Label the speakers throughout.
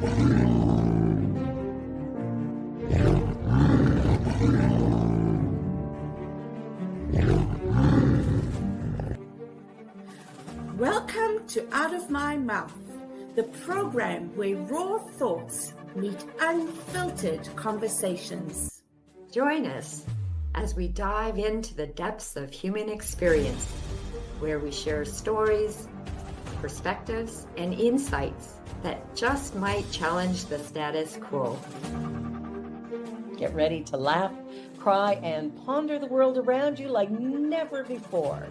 Speaker 1: Welcome to Out of My Mouth, the program where raw thoughts meet unfiltered conversations.
Speaker 2: Join us as we dive into the depths of human experience, where we share stories, perspectives, and insights that just might challenge the status quo.
Speaker 3: Get ready to laugh, cry, and ponder the world around you like never before.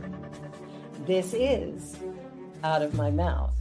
Speaker 3: This is Out of My Mouth.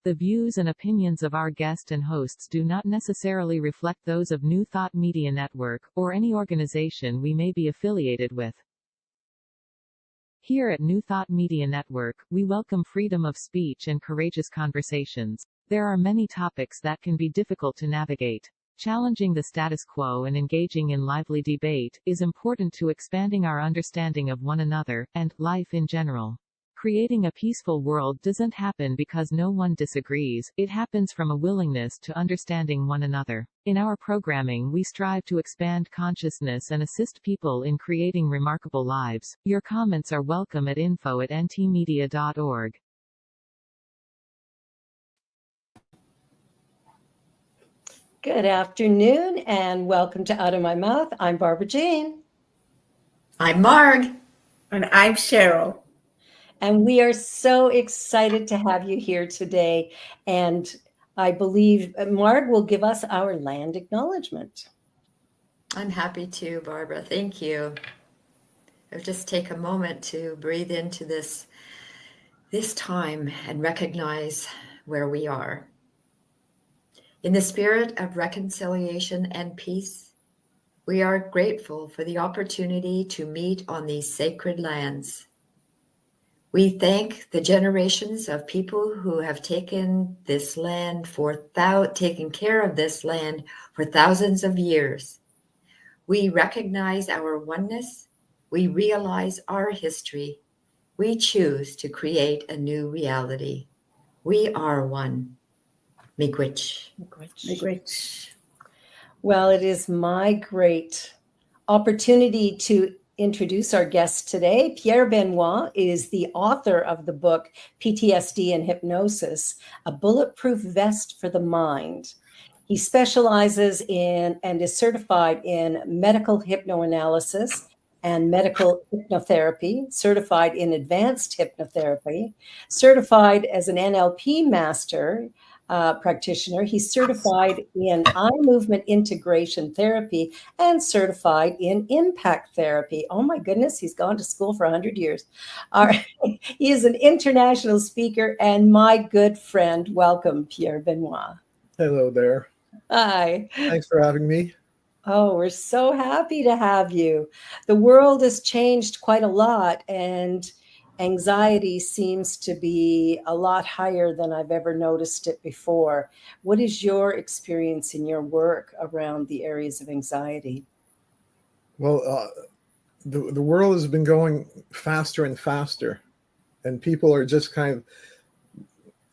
Speaker 4: The views and opinions of our guest and hosts do not necessarily reflect those of New Thought Media Network, or any organization we may be affiliated with. Here at New Thought Media Network, we welcome freedom of speech and courageous conversations. There are many topics that can be difficult to navigate. Challenging the status quo and engaging in lively debate is important to expanding our understanding of one another, and life in general. Creating a peaceful world doesn't happen because no one disagrees, it happens from a willingness to understanding one another. In our programming, we strive to expand consciousness and assist people in creating remarkable lives. Your comments are welcome at info@ntmedia.org.
Speaker 3: Good afternoon and welcome to Out of My Mouth. I'm Barbara Jean.
Speaker 2: I'm Marg.
Speaker 1: And I'm Cheryl.
Speaker 3: And we are so excited to have you here today. And I believe Marg will give us our land acknowledgement.
Speaker 2: I'm happy to, Barbara. Thank you. I'll just take a moment to breathe into this time and recognize where we are. In the spirit of reconciliation and peace, we are grateful for the opportunity to meet on these sacred lands. We thank the generations of people who have taken care of this land for thousands of years. We recognize our oneness. We realize our history. We choose to create a new reality. We are one. Miigwech.
Speaker 1: Miigwech.
Speaker 3: Well, it is my great opportunity to introduce our guest today. Pierre Benoit is the author of the book PTSD and Hypnosis, a bulletproof vest for the mind. He specializes in and is certified in medical hypnoanalysis and medical hypnotherapy, certified in advanced hypnotherapy, certified as an NLP master practitioner. He's certified in eye movement integration therapy and certified in impact therapy. Oh my goodness, he's gone to school for 100 years. He is an international speaker and my good friend. Welcome, Pierre Benoit.
Speaker 5: Hello there.
Speaker 3: Hi.
Speaker 5: Thanks for having me.
Speaker 3: Oh, we're so happy to have you. The world has changed quite a lot, and anxiety seems to be a lot higher than I've ever noticed it before. What is your experience in your work around the areas of anxiety?
Speaker 5: Well, the world has been going faster and faster, and people are just kind of,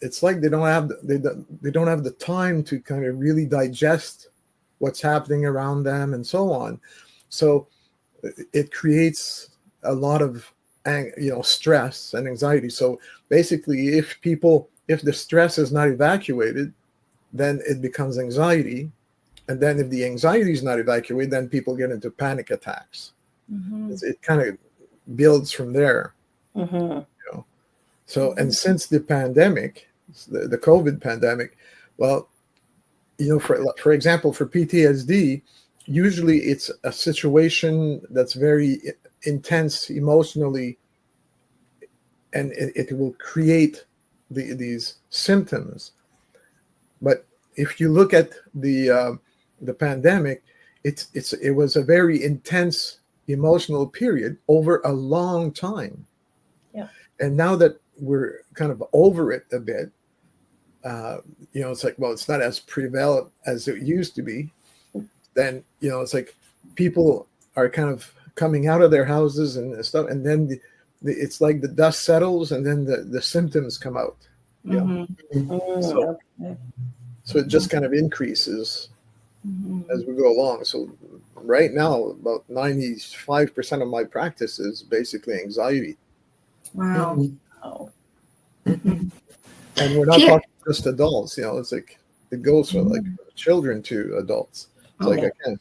Speaker 5: it's like they don't have the time to kind of really digest what's happening around them and so on. So it creates a lot of stress and anxiety. So basically, if the stress is not evacuated, then it becomes anxiety. And then if the anxiety is not evacuated, then people get into panic attacks. Mm-hmm. It kind of builds from there. Mm-hmm. So, and since the pandemic, the COVID pandemic, well, for example, for PTSD, usually it's a situation that's very intense emotionally, and it will create these symptoms. But if you look at the pandemic, it was a very intense emotional period over a long time. Yeah. And now that we're kind of over it a bit, it's like, well, it's not as prevalent as it used to be. Then, it's like people are kind of coming out of their houses and stuff, and then it's like the dust settles, and then the symptoms come out. So it just kind of increases as we go along. So right now, about 95% of my practice is basically anxiety.
Speaker 1: Wow.
Speaker 5: And we're not talking just adults, it's like it goes from like children to adults. It's like, again,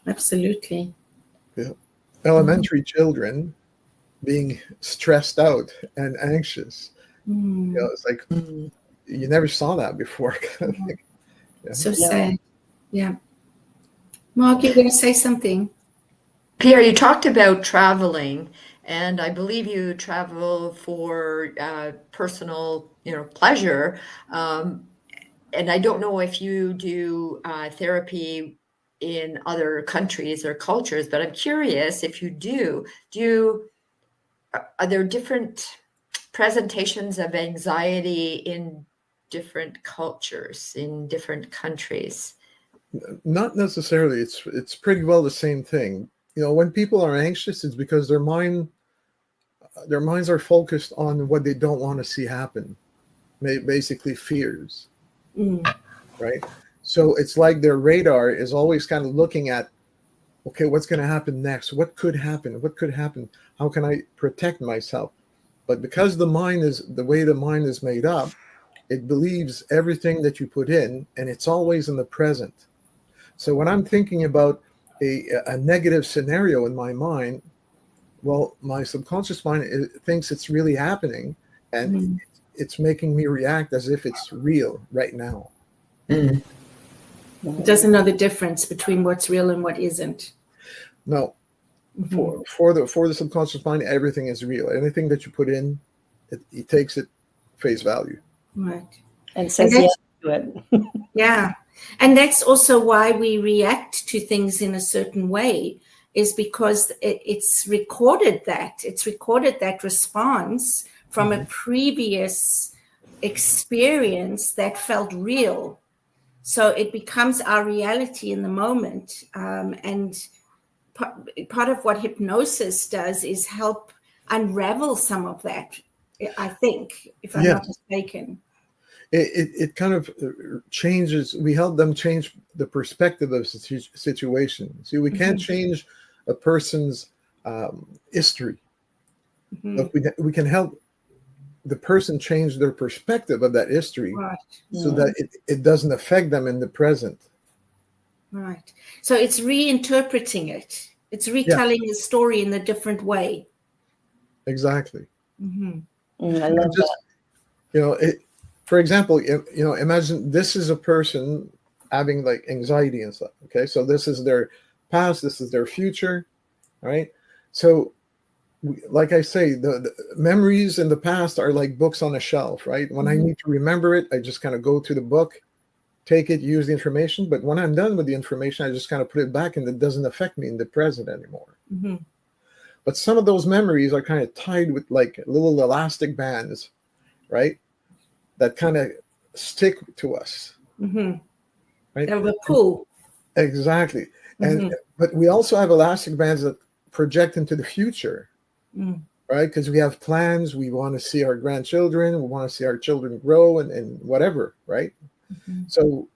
Speaker 1: absolutely.
Speaker 5: Elementary children being stressed out and anxious. It's like you never saw that before.
Speaker 1: So sad. Yeah. Mark, you're going to say something?
Speaker 2: Pierre, you talked about traveling, and I believe you travel for personal, pleasure. And I don't know if you do therapy in other countries or cultures, but I'm curious if you do. Are there different presentations of anxiety in different cultures, in different countries?
Speaker 5: Not necessarily. It's pretty well the same thing. When people are anxious, it's because their minds are focused on what they don't want to see happen, basically fears, right? So it's like their radar is always kind of looking at, okay, what's going to happen next? What could happen? What could happen? How can I protect myself? But because the way the mind is made up, it believes everything that you put in, and it's always in the present. So when I'm thinking about a negative scenario in my mind, well, my subconscious mind thinks it's really happening, and it's making me react as if it's real right now.
Speaker 1: It doesn't know the difference between what's real and what isn't.
Speaker 5: No. For the subconscious mind, everything is real. Anything that you put in, it takes it face value.
Speaker 1: Right.
Speaker 3: And says yes to it.
Speaker 1: Yeah. And that's also why we react to things in a certain way, is because it's recorded that response from a previous experience that felt real. So it becomes our reality in the moment. And part of what hypnosis does is help unravel some of that, I think, if I'm not mistaken.
Speaker 5: It kind of changes. We help them change the perspective of situation. See, we can't change a person's history, but we can help the person change their perspective of that history, so that it doesn't affect them in the present.
Speaker 1: Right. So it's reinterpreting it. It's retelling the story in a different way.
Speaker 5: Exactly.
Speaker 3: I love that.
Speaker 5: For example, imagine this is a person having like anxiety and stuff. Okay, so this is their past, this is their future, right? So, like I say, the memories in the past are like books on a shelf, right? When I need to remember it, I just kind of go to the book, take it, use the information. But when I'm done with the information, I just kind of put it back, and it doesn't affect me in the present anymore. But some of those memories are kind of tied with like little elastic bands, right? That kind of stick to us, right?
Speaker 1: Of a pull.
Speaker 5: Exactly. But we also have elastic bands that project into the future, right? Because we have plans. We want to see our grandchildren. We want to see our children grow and whatever, right? So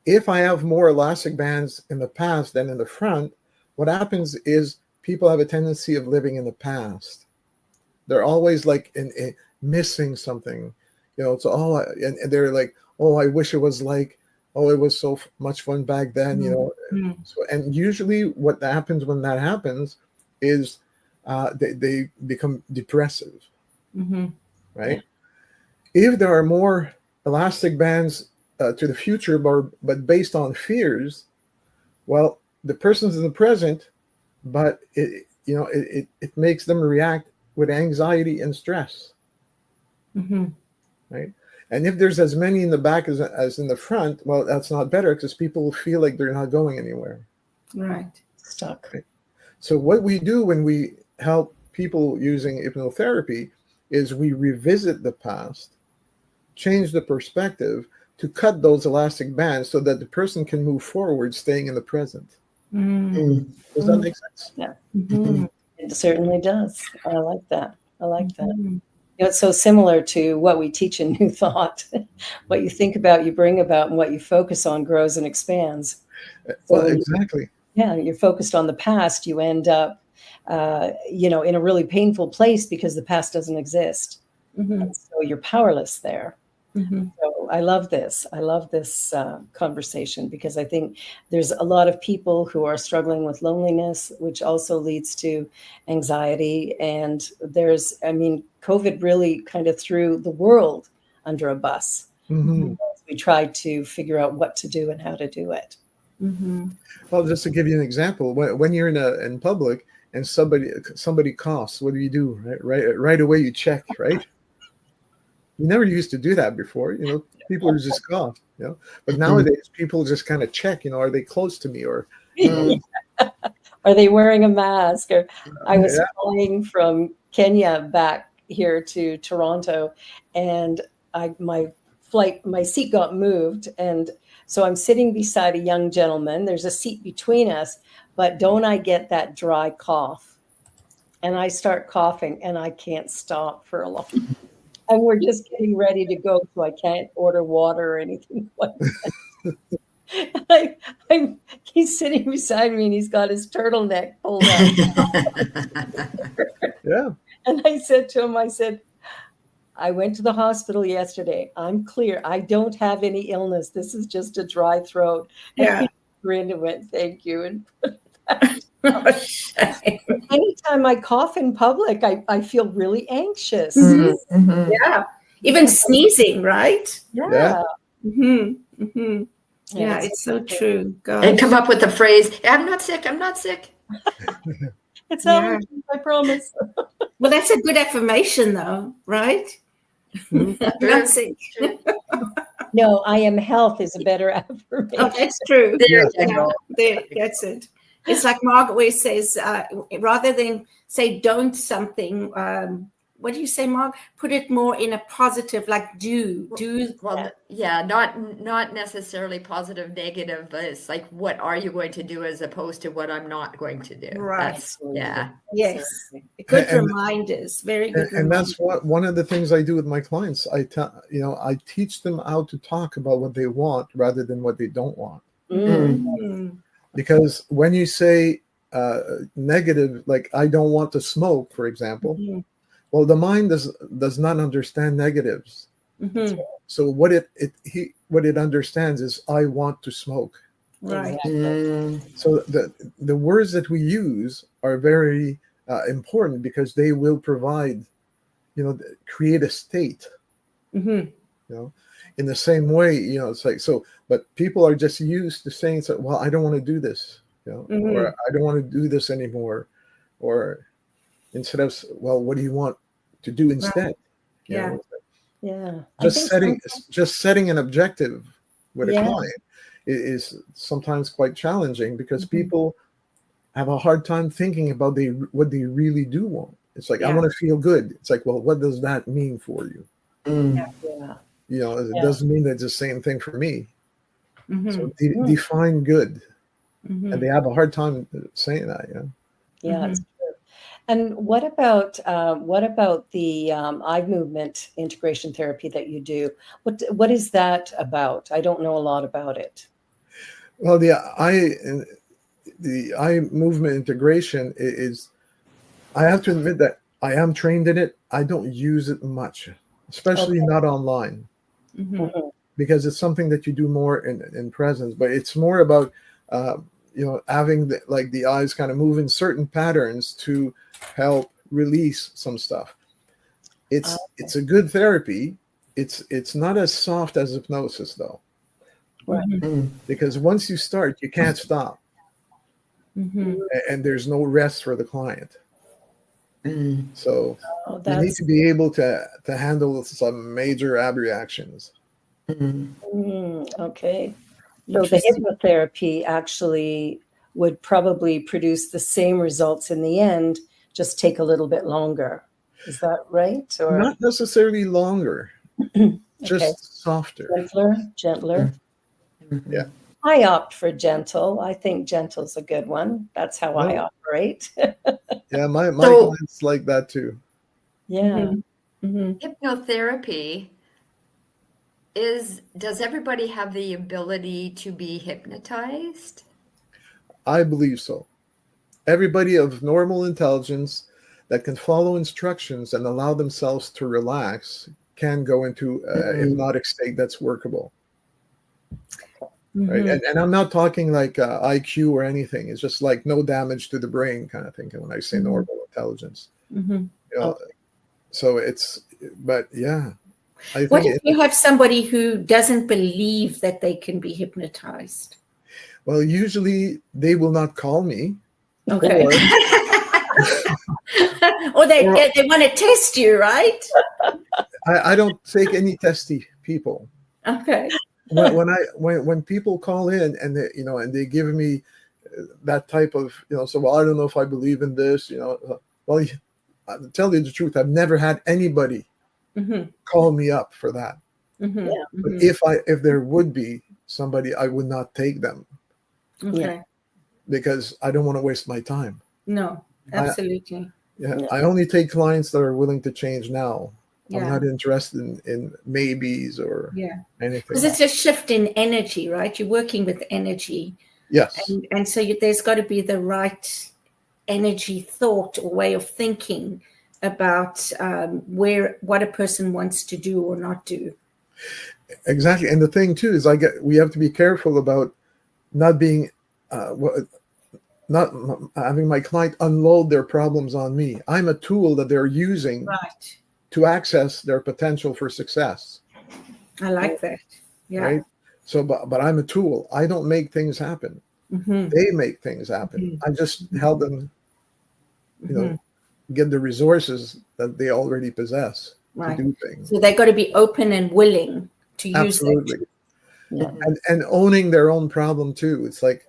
Speaker 5: if I have more elastic bands in the past than in the front, what happens is people have a tendency of living in the past. They're always like missing something. It's all, and they're like, oh, I wish it was like, oh, it was so much fun back then, So, and usually what happens when that happens is they become depressive, right? If there are more elastic bands to the future, but based on fears, well, the person's in the present, but it makes them react with anxiety and stress. Right. And if there's as many in the back as in the front, well, that's not better, because people will feel like they're not going anywhere.
Speaker 1: Right.
Speaker 3: Stuck.
Speaker 5: Right. So what we do when we help people using hypnotherapy is we revisit the past, change the perspective to cut those elastic bands so that the person can move forward, staying in the present. Does that make sense?
Speaker 3: Yeah,
Speaker 1: Mm-hmm.
Speaker 3: it certainly does. I like that. I like that.
Speaker 1: Mm-hmm.
Speaker 3: You know, it's so similar to what we teach in New Thought. What you think about, you bring about, and what you focus on grows and expands.
Speaker 5: Well,
Speaker 3: So
Speaker 5: exactly.
Speaker 3: you're focused on the past, you end up, in a really painful place because the past doesn't exist.
Speaker 1: Mm-hmm.
Speaker 3: And so you're powerless there.
Speaker 1: Mm-hmm.
Speaker 3: So I love this. I love this conversation because I think there's a lot of people who are struggling with loneliness, which also leads to anxiety. And COVID really kind of threw the world under a bus.
Speaker 5: Mm-hmm.
Speaker 3: We tried to figure out what to do and how to do it.
Speaker 1: Mm-hmm.
Speaker 5: Well, just to give you an example, when you're in public and somebody coughs, what do? Right away you check, right? You never used to do that before, people are just cough, but nowadays people just kind of check, are they close to me, or
Speaker 3: Are they wearing a mask? Or I was
Speaker 5: Yeah.
Speaker 3: flying from Kenya back here to Toronto, and my seat got moved, and so I'm sitting beside a young gentleman. There's a seat between us, but don't I get that dry cough? And I start coughing, and I can't stop for a long time. And we're just getting ready to go, so I can't order water or anything like that. He's sitting beside me, and he's got his turtleneck pulled up.
Speaker 5: Yeah.
Speaker 3: And I said to him, I went to the hospital yesterday. I'm clear. I don't have any illness. This is just a dry throat.
Speaker 1: Yeah.
Speaker 3: And he grinned and went, thank you. And
Speaker 1: Shame.
Speaker 3: anytime I cough in public, I feel really anxious.
Speaker 1: Mhm. Yeah. Even sneezing, right?
Speaker 3: Yeah.
Speaker 1: Mm-hmm. Mm-hmm. Yeah, it's so true. God.
Speaker 2: And come up with the phrase, I'm not sick, I'm not sick.
Speaker 3: It's
Speaker 1: Yeah.
Speaker 3: allergies, I promise.
Speaker 1: Well, that's a good affirmation, though, right?
Speaker 5: Mhm.
Speaker 1: I'm not sick.
Speaker 3: No, I am health is a better affirmation.
Speaker 1: Oh, that's true.
Speaker 2: There
Speaker 5: Yeah.
Speaker 2: you go.
Speaker 1: There, that's it. It's like Margaret always says, rather than say don't something, what do you say, Mark? Put it more in a positive, like do.
Speaker 2: Well, yeah, not necessarily positive, negative, but it's like, what are you going to do as opposed to what I'm not going to do?
Speaker 1: Right.
Speaker 2: That's, yeah.
Speaker 1: Yes. Good
Speaker 5: And-
Speaker 1: reminders. Very good
Speaker 5: And
Speaker 1: reminders.
Speaker 5: that's one of the things I do with my clients. I teach them how to talk about what they want rather than what they don't want.
Speaker 1: Mm.
Speaker 5: Because when you say negative, like I don't want to smoke, for example,
Speaker 1: Mhm.
Speaker 5: well, the mind does not understand negatives.
Speaker 1: Mhm.
Speaker 5: So what it understands is I want to smoke.
Speaker 1: Right.
Speaker 5: So the words that we use are very important because they will provide, create a state.
Speaker 1: Mhm.
Speaker 5: In the same way, it's like, so, but people are just used to saying, so, well, I don't want to do this,
Speaker 1: Mhm.
Speaker 5: or I don't want to do this anymore, or instead of, well, what do you want to do instead? You
Speaker 1: Yeah.
Speaker 5: know,
Speaker 3: Yeah.
Speaker 5: just setting an objective with
Speaker 3: Yeah.
Speaker 5: a client is sometimes quite challenging because
Speaker 1: Mhm.
Speaker 5: people have a hard time thinking about what they really do want. It's like, I
Speaker 1: Yeah.
Speaker 5: want to feel good. It's like, well, what does that mean for you?
Speaker 3: Yeah.
Speaker 5: It
Speaker 3: Yeah.
Speaker 5: doesn't mean it's the same thing for me.
Speaker 1: Mhm.
Speaker 5: So define good.
Speaker 1: Mhm.
Speaker 5: And they have a hard time saying that,
Speaker 3: Yeah,
Speaker 1: Mhm.
Speaker 3: it's true. And what about the eye movement integration therapy that you do? What is that about? I don't know a lot about it.
Speaker 5: Well, the eye movement integration is, I have to admit that I am trained in it. I don't use it much, especially not online,
Speaker 1: Mhm.
Speaker 5: because it's something that you do more in presence. But it's more about having the eyes kind of move in certain patterns to help release some stuff. It's a good therapy. It's not as soft as hypnosis though,
Speaker 1: Right.
Speaker 5: because once you start, you can't stop,
Speaker 1: Mhm.
Speaker 5: and there's no rest for the client. So
Speaker 3: Oh,
Speaker 5: you need to be able to handle some major abreactions.
Speaker 3: Okay. So the
Speaker 1: Interesting.
Speaker 3: hypnotherapy actually would probably produce the same results in the end, just take a little bit longer. Is that right? Or
Speaker 5: Not necessarily longer, just
Speaker 3: okay.
Speaker 5: softer.
Speaker 3: Gentler.
Speaker 5: Yeah.
Speaker 3: I opt for gentle. I think gentle's a good one. That's how I operate.
Speaker 5: Yeah, my
Speaker 2: So-
Speaker 5: clients like that too.
Speaker 3: Yeah.
Speaker 2: Hypnotherapy does everybody have the ability to be hypnotized?
Speaker 5: I believe so. Everybody of normal intelligence that can follow instructions and allow themselves to relax can go into a hypnotic state that's workable. Right. And I'm not talking like IQ or anything. It's just like no damage to the brain kind of thing when I say normal intelligence. You know, so it's, but yeah.
Speaker 1: What if you have somebody who doesn't believe that they can be hypnotized?
Speaker 5: Well, usually they will not call me.
Speaker 1: Okay. Or they want to test you, right?
Speaker 5: I don't take any testy people.
Speaker 1: Okay.
Speaker 5: When people call in and they, you know, and they give me that type of, you know, so, well, I don't know if I believe in this, you know, well, I'll tell you the truth. I've never had anybody call me up for that. But if there would be somebody, I would not take them.
Speaker 1: Okay.
Speaker 5: Because I don't want to waste my time.
Speaker 1: No, absolutely.
Speaker 5: I only take clients that are willing to change now.
Speaker 1: Yeah.
Speaker 5: I'm not interested in maybes or anything.
Speaker 1: Because it's a shift in energy, right? You're working with energy.
Speaker 5: Yes.
Speaker 1: And so there's got to be the right energy thought or way of thinking about what a person wants to do or not do.
Speaker 5: Exactly. And the thing too is we have to be careful about not being not having my client unload their problems on me. I'm a tool that they're using to access their potential for success.
Speaker 1: I like that. Yeah.
Speaker 5: Right. So, but I'm a tool. I don't make things happen. They make things happen. I just help them, you know, get the resources that they already possess to do things.
Speaker 1: So they've got to be open and willing to use that.
Speaker 5: And owning their own problem too. It's like,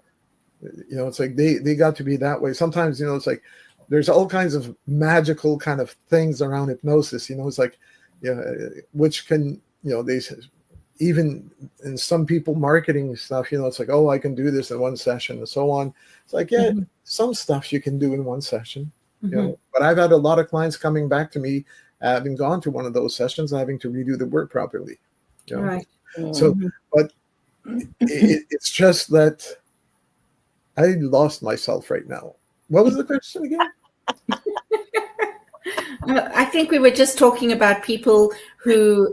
Speaker 5: you know, it's like they got to be that way. Sometimes, you know, it's like there's all kinds of magical kind of things around hypnosis, you know, it's like, you know, which can, you know, they even in some people marketing stuff, you know, it's like, oh, I can do this in one session and so on. It's like, yeah, some stuff you can do in one session, you know, but I've had a lot of clients coming back to me, having gone to one of those sessions, having to redo the work properly. You know?
Speaker 1: Right.
Speaker 5: So, but it's just that I lost myself right now. What was the question again?
Speaker 1: I think we were just talking about people who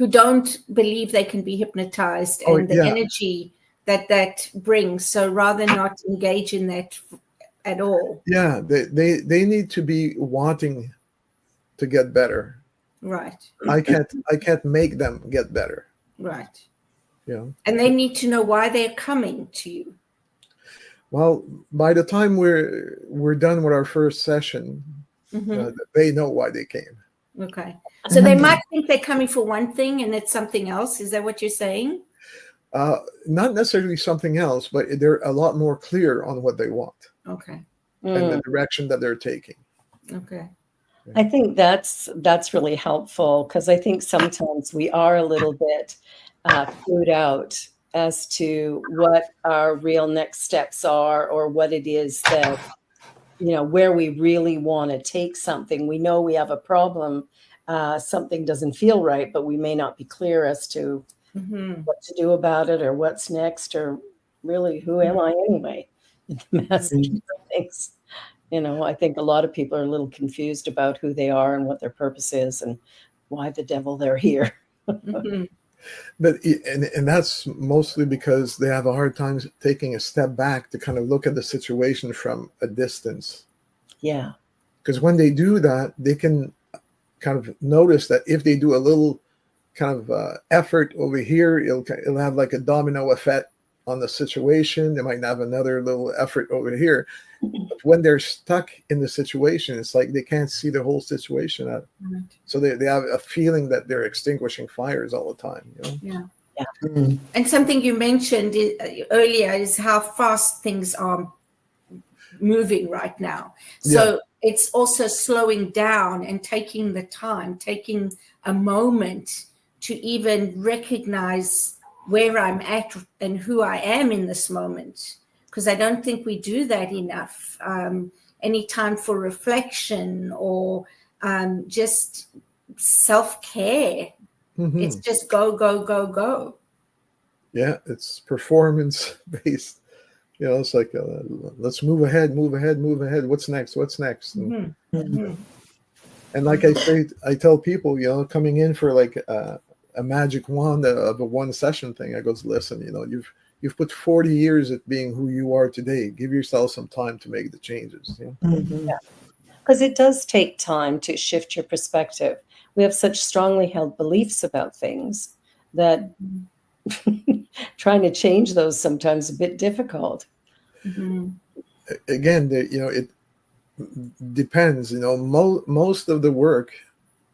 Speaker 1: don't believe they can be hypnotized and the energy that brings. So rather not engage in that at all.
Speaker 5: Yeah, they need to be wanting to get better.
Speaker 1: Right.
Speaker 5: I can't make them get better.
Speaker 1: Right.
Speaker 5: You know?
Speaker 1: And they need to know why they're coming to you.
Speaker 5: Well, by the time we're done with our first session, they know why they came.
Speaker 1: Okay. So they might think they're coming for one thing and it's something else. Is that what you're saying?
Speaker 5: Not necessarily something else, but they're a lot more clear on what they want.
Speaker 1: Okay.
Speaker 5: And the direction that they're taking.
Speaker 1: Okay.
Speaker 3: I think that's really helpful because I think sometimes we are a little bit clued out as to what our real next steps are or what it is that, you know, where we really want to take something. We know we have a problem. Something doesn't feel right, but we may not be clear as to what to do about it or what's next or really who am I anyway in the message of things. You know, I think a lot of people are a little confused about who they are and what their purpose is and why the devil they're here.
Speaker 5: But and that's mostly because they have a hard time taking a step back to kind of look at the situation from a distance.
Speaker 3: Yeah.
Speaker 5: Because when they do that, they can kind of notice that if they do a little kind of effort over here, it'll have like a domino effect on the situation. They might have another little effort over here. But when they're stuck in the situation, it's like they can't see the whole situation.
Speaker 1: Right.
Speaker 5: So they have a feeling that they're extinguishing fires all the time. You know?
Speaker 1: Yeah. And something you mentioned earlier is how fast things are moving right now. So it's also slowing down and taking the time, taking a moment to even recognize where I'm at and who I am in this moment, because I don't think we do that enough. Any time for reflection or just self-care. It's just go, go, go, go.
Speaker 5: Yeah, it's performance based. You know, it's like, let's move ahead, move ahead, move ahead. What's next? What's next? And, and like I say, I tell people, you know, coming in for like a magic wand of a one session thing, I goes, listen, you know, you've put 40 years at being who you are today. Give yourself some time to make the changes. You know?
Speaker 3: Because it does take time to shift your perspective. We have such strongly held beliefs about things that trying to change those sometimes a bit difficult.
Speaker 5: Again, you know, it depends. You know, most of the work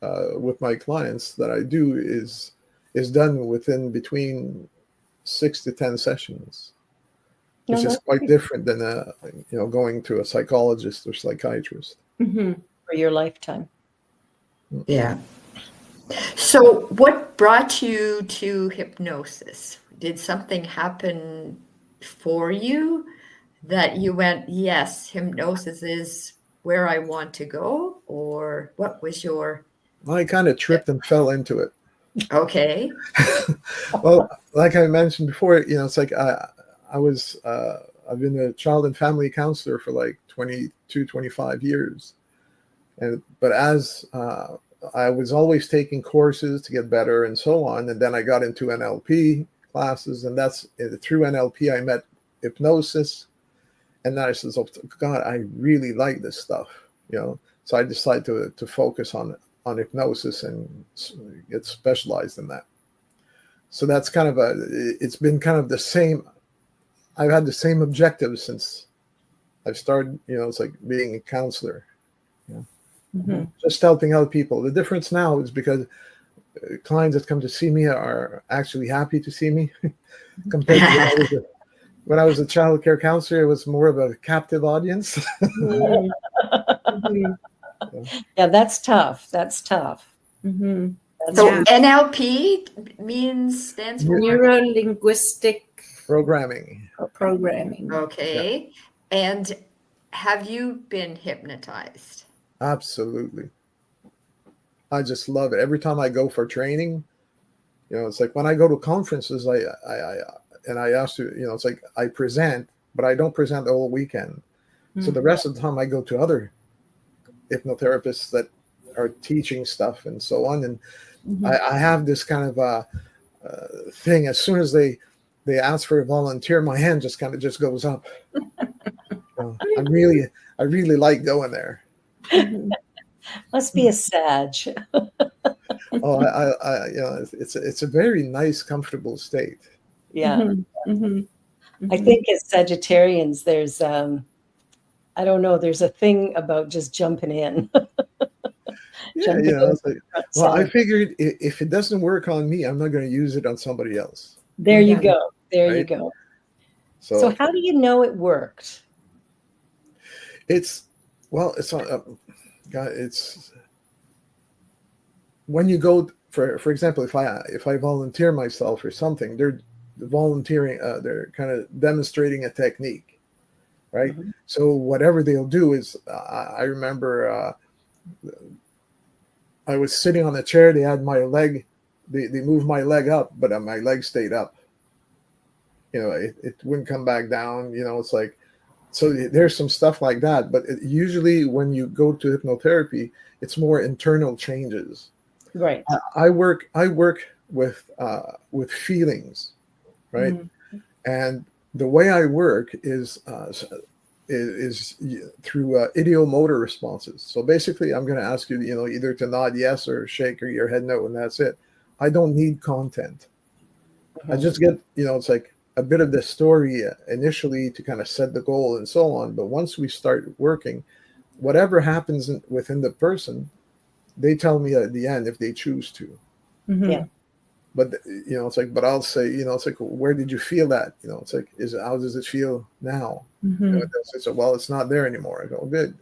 Speaker 5: with my clients that I do is done within between 6 to 10 sessions, which is quite different than you know, going to a psychologist or psychiatrist
Speaker 3: For your lifetime.
Speaker 2: Yeah. So what brought you to hypnosis? Did something happen for you that you went, yes, hypnosis is where I want to go? Or what was your...
Speaker 5: I kind of tripped and fell into it.
Speaker 2: Okay.
Speaker 5: Well, like I mentioned before, you know, it's like I've been a child and family counselor for like 22, 25 years. But as I was always taking courses to get better and so on. And then I got into NLP classes, and that's through NLP, I met hypnosis. And then I said, oh, God, I really like this stuff, you know? So I decided to focus on hypnosis and get specialized in that. So that's kind of it's been kind of the same. I've had the same objective since I've started, you know, it's like being a counselor. Just helping out people. The difference now is because clients that come to see me are actually happy to see me compared to when I was a child care counselor. It was more of a captive audience.
Speaker 3: Yeah, that's tough. That's tough.
Speaker 2: So NLP stands for
Speaker 1: neuro-linguistic
Speaker 5: programming.
Speaker 2: Okay. And have you been hypnotized?
Speaker 5: Absolutely. I just love it. Every time I go for training, you know, it's like when I go to conferences, I ask you, you know, it's like I present, but I don't present the whole weekend. So the rest of the time I go to other hypnotherapists that are teaching stuff and so on. And I have this kind of thing. As soon as they ask for a volunteer, my hand just kind of just goes up. I really like going there.
Speaker 3: Must be a Sag.
Speaker 5: Oh, I you know, it's a very nice, comfortable state.
Speaker 3: Yeah. I think as Sagittarians, there's I don't know, there's a thing about just jumping in.
Speaker 5: Yeah, you know, it's like, well, I figured if it doesn't work on me, I'm not going to use it on somebody else.
Speaker 3: There you go. There you go. So how do you know it worked?
Speaker 5: It's when you go for example, if I volunteer myself or something, they're volunteering, they're kind of demonstrating a technique, right? So whatever they'll do is, I remember I was sitting on a chair. They had my leg, they moved my leg up, but my leg stayed up. You know, it wouldn't come back down. You know, it's like, so there's some stuff like that. But usually when you go to hypnotherapy, it's more internal changes. Right. I work with feelings, right? And the way I work is through ideomotor responses. So basically, I'm going to ask you, you know, either to nod yes or shake or your head no, and that's it. I don't need content. I just get, you know, it's like a bit of the story initially to kind of set the goal and so on. But once we start working, whatever happens within the person, they tell me at the end if they choose to.
Speaker 3: Yeah.
Speaker 5: but it's like, but I'll say, it's like, where did you feel that? It's like, how does it feel now? They say, well, it's not there anymore. I go, good.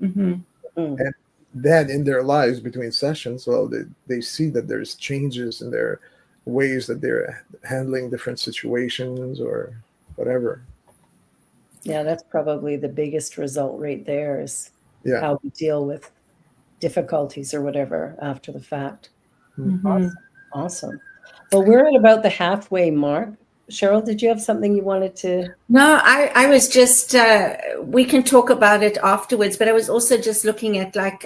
Speaker 5: And then in their lives between sessions, well, they see that there's changes in their ways that they're handling different situations or whatever.
Speaker 3: Yeah, that's probably the biggest result right there is
Speaker 5: Yeah.
Speaker 3: how we deal with difficulties or whatever after the fact. Awesome. Well, we're at about the halfway mark. Cheryl, did you have something you wanted to?
Speaker 1: No, I was just, we can talk about it afterwards, but I was also just looking at like,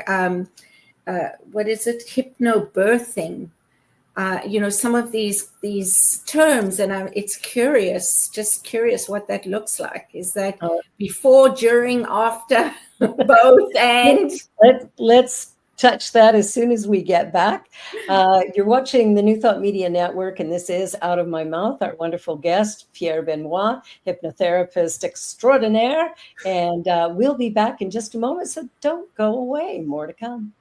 Speaker 1: what is it? Hypnobirthing. Some of these terms, and it's just curious what that looks like. Is that before, during, after, both, and?
Speaker 3: Let's touch that as soon as we get back. You're watching the New Thought Media Network, and this is Out of My Mouth. Our wonderful guest, Pierre Benoit, hypnotherapist extraordinaire, and we'll be back in just a moment, so don't go away. More to come.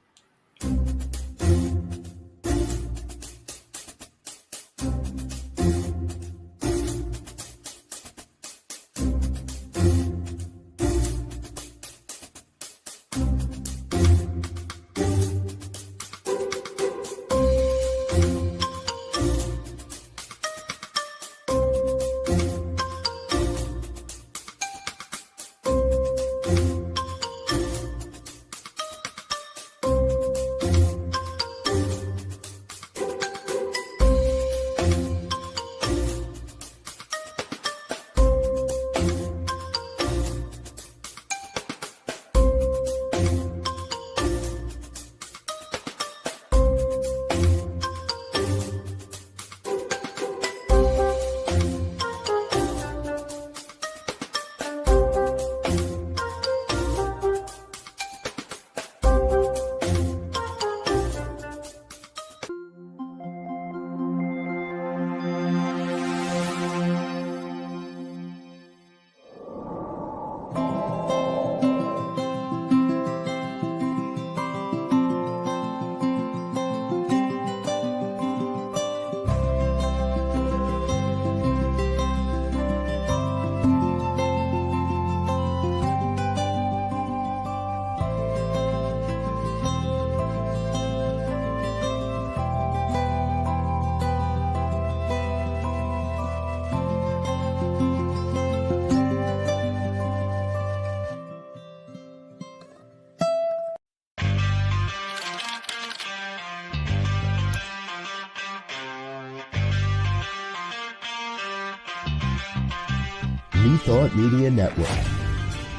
Speaker 6: New Thought Media Network.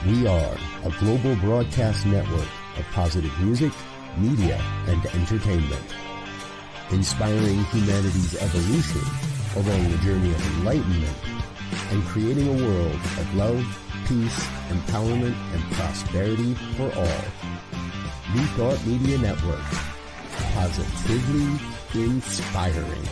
Speaker 6: We are a global broadcast network of positive music, media, and entertainment, inspiring humanity's evolution along the journey of enlightenment and creating a world of love, peace, empowerment, and prosperity for all. New Thought Media Network. Positively inspiring.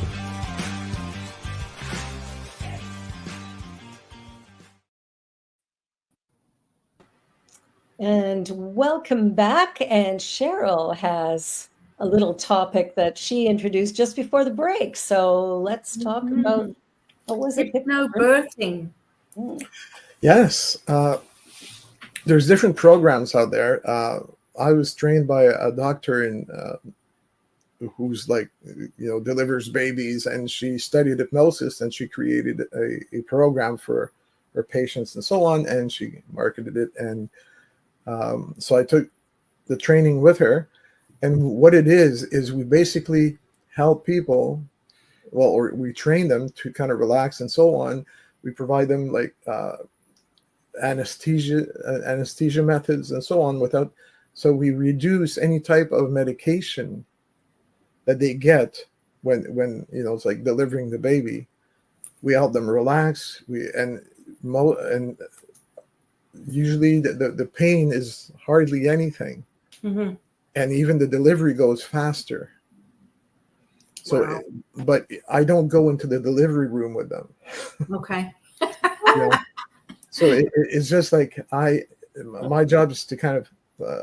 Speaker 3: And welcome back. And Cheryl has a little topic that she introduced just before the break. So let's talk about, what was it?
Speaker 1: Hypnobirthing.
Speaker 5: Yes. There's different programs out there. I was trained by a doctor who's like, delivers babies, and she studied hypnosis, and she created a program for her patients and so on, and she marketed it. And so I took the training with her, and what it is we basically help people, or we train them to kind of relax and so on. We provide them like anesthesia methods and so on so we reduce any type of medication that they get when it's like delivering the baby. We help them relax. And usually the pain is hardly anything.
Speaker 1: Mm-hmm.
Speaker 5: And even the delivery goes faster. So,
Speaker 1: wow.
Speaker 5: But I don't go into the delivery room with them.
Speaker 1: Okay.
Speaker 5: So it's just like my job is to kind of,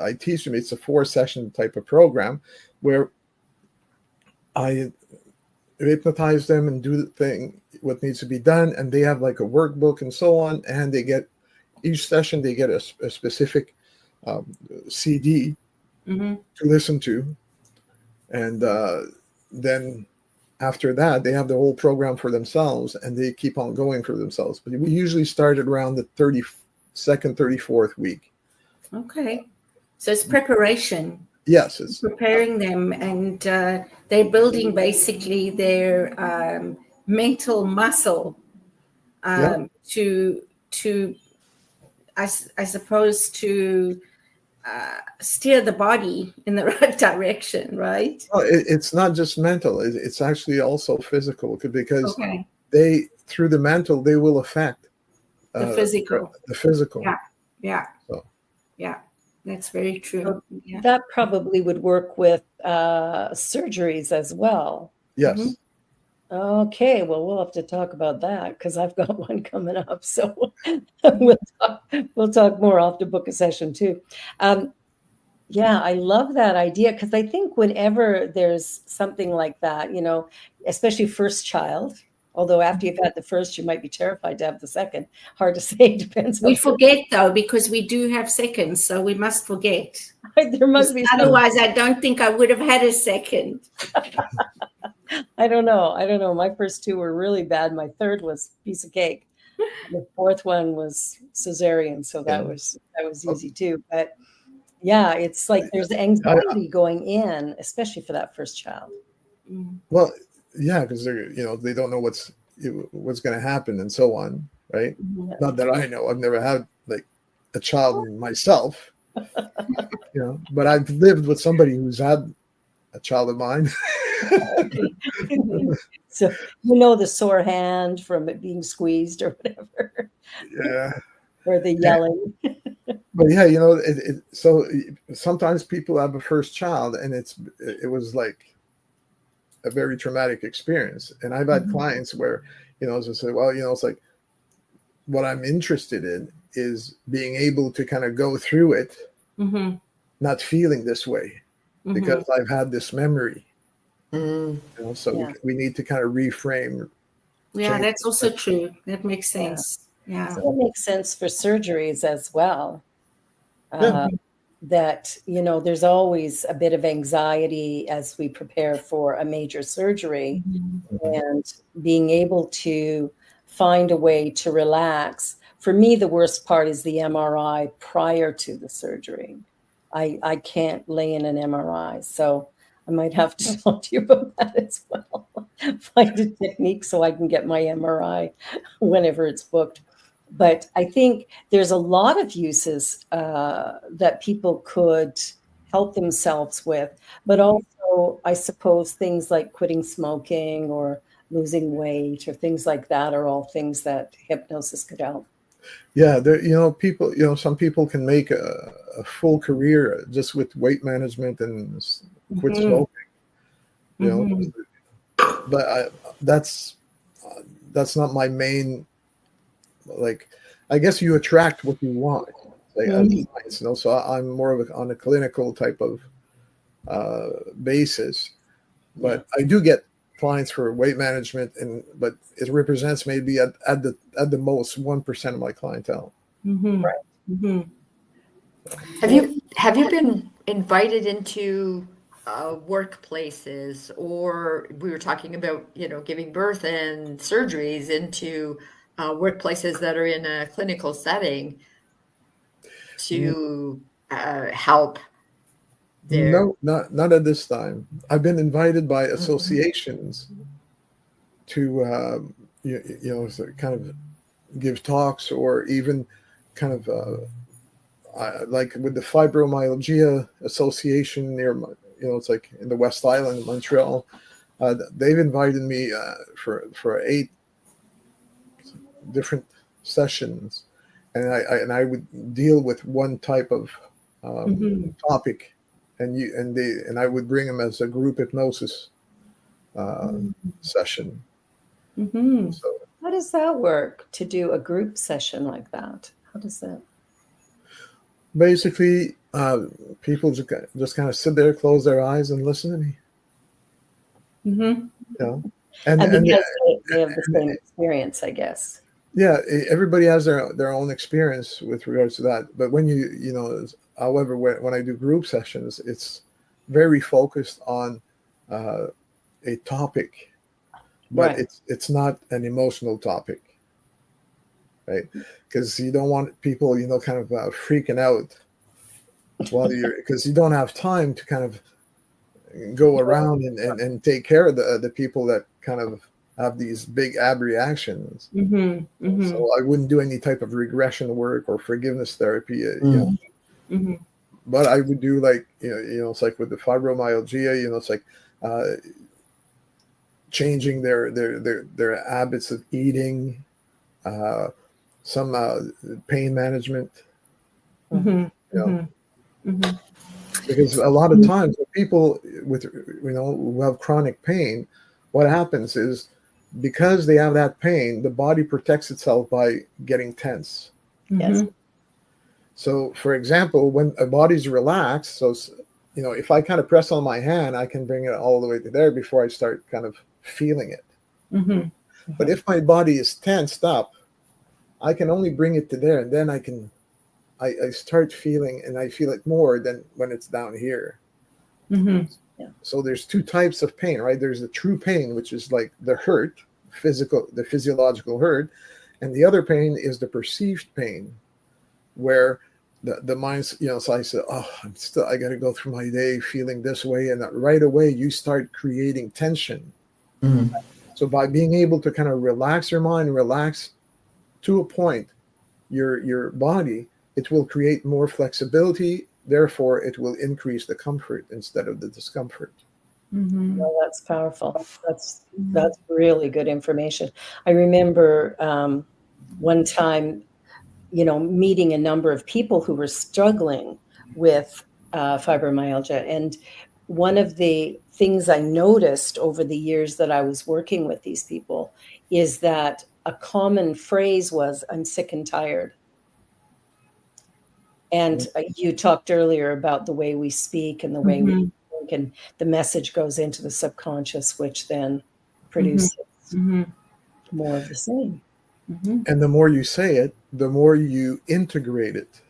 Speaker 5: I teach them. It's a 4-session type of program where hypnotize them and do the thing, what needs to be done. And they have like a workbook and so on. And they get, each session, they get a specific CD to listen to. And then after that, they have the whole program for themselves and they keep on going for themselves. But we usually start around the 32nd, 34th week.
Speaker 1: Okay. So it's preparation.
Speaker 5: Yes. It's
Speaker 1: preparing them, and they're building basically their mental muscle to I suppose to steer the body in the right direction, right?
Speaker 5: well, it's not just mental. It's actually also physical because
Speaker 1: Okay.
Speaker 5: they, through the mental, they will affect
Speaker 1: The physical.
Speaker 5: The physical.
Speaker 1: Yeah.
Speaker 5: So.
Speaker 1: Yeah. That's very true. Yeah.
Speaker 3: That probably would work with surgeries as well.
Speaker 5: Yes.
Speaker 3: Okay, well, we'll have to talk about that because I've got one coming up. So we'll talk more. I'll have to book a session too. Yeah, I love that idea because I think whenever there's something like that, you know, especially first child, although after you've had the first, you might be terrified to have the second. Hard to say, depends.
Speaker 1: We forget though, because we do have seconds, so we must forget.
Speaker 3: There must be
Speaker 1: Otherwise, I don't think I would have had a second.
Speaker 3: I don't know. My first two were really bad. My third was a piece of cake. The fourth one was cesarean, so that was easy too. But yeah, it's like there's anxiety going in, especially for that first child.
Speaker 5: Well, yeah, because they don't know what's going to happen and so on, right?
Speaker 3: Yeah.
Speaker 5: Not that I know. I've never had like a child myself, but I've lived with somebody who's had a child of mine.
Speaker 3: So the sore hand from it being squeezed or whatever.
Speaker 5: Yeah.
Speaker 3: Or the yelling.
Speaker 5: But yeah, so sometimes people have a first child and it was like a very traumatic experience. And I've had clients where, as I say, well, it's like what I'm interested in is being able to kind of go through it, not feeling this way because I've had this memory. So we need to kind of reframe.
Speaker 3: Yeah,
Speaker 1: that's also true. That makes sense. Yeah.
Speaker 3: So that makes sense for surgeries as well. That, there's always a bit of anxiety as we prepare for a major surgery, and being able to find a way to relax. For me, the worst part is the MRI prior to the surgery. I can't lay in an MRI, so I might have to talk to you about that as well. Find a technique so I can get my MRI whenever it's booked. But I think there's a lot of uses that people could help themselves with, but also I suppose things like quitting smoking or losing weight or things like that are all things that hypnosis could help.
Speaker 5: Yeah, people, some people can make a full career just with weight management and quit smoking. But that's not my main. Like, I guess you attract what you want. So I'm more of on a clinical type of basis, but I do get clients for weight management, but it represents maybe at the most 1% of my clientele.
Speaker 3: Right.
Speaker 2: Have you been invited into workplaces, or we were talking about giving birth and surgeries into workplaces that are in a clinical setting to help their...
Speaker 5: No, not at this time. I've been invited by associations to kind of give talks, or even kind of like with the Fibromyalgia Association near it's like in the West Island, Montreal. They've invited me for 8 different sessions, and I would deal with one type of topic, and I would bring them as a group hypnosis session. So,
Speaker 3: how does that work to do a group session like that? How does that?
Speaker 5: Basically, people just kind of sit there, close their eyes, and listen to me.
Speaker 3: And
Speaker 5: and
Speaker 3: because they have the same experience, I guess.
Speaker 5: yeah, everybody has their own experience with regards to that. But when you know, however, when I do group sessions, it's very focused on a topic, but
Speaker 3: Right.
Speaker 5: it's not an emotional topic, right? Because you don't want people, you know, kind of freaking out while you're, because you don't have time to kind of go around and take care of the people that kind of have these big ab reactions. So I wouldn't do any type of regression work or forgiveness therapy, you know. But I would do, like, you know, it's like with the fibromyalgia, you know, it's like changing their habits of eating, some pain management, you know. Because a lot of times with people with, you know, who have chronic pain, what happens is, because they have that pain, the body protects itself by getting tense.
Speaker 3: Yes.
Speaker 5: So, for example, when a body's relaxed, so, you know, if I kind of press on my hand, I can bring it all the way to there before I start kind of feeling it. But if my body is tensed up, I can only bring it to there, and then I start feeling, and I feel it more than when it's down here. So there's two types of pain, right? There's the true pain, which is like the hurt, the physiological hurt, and the other pain is the perceived pain, where the mind's, you know, so I said, oh, I got to go through my day feeling this way, and right away you start creating tension. So by being able to kind of relax your mind, relax to a point your body, it will create more flexibility. Therefore, it will increase the comfort instead of the discomfort.
Speaker 3: Well, that's powerful. That's really good information. I remember one time, you know, meeting a number of people who were struggling with fibromyalgia. And one of the things I noticed over the years that I was working with these people is that a common phrase was, "I'm sick and tired." And you talked earlier about the way we speak and the way we think, and the message goes into the subconscious, which then produces more of the same.
Speaker 5: And the more you say it, the more you integrate it.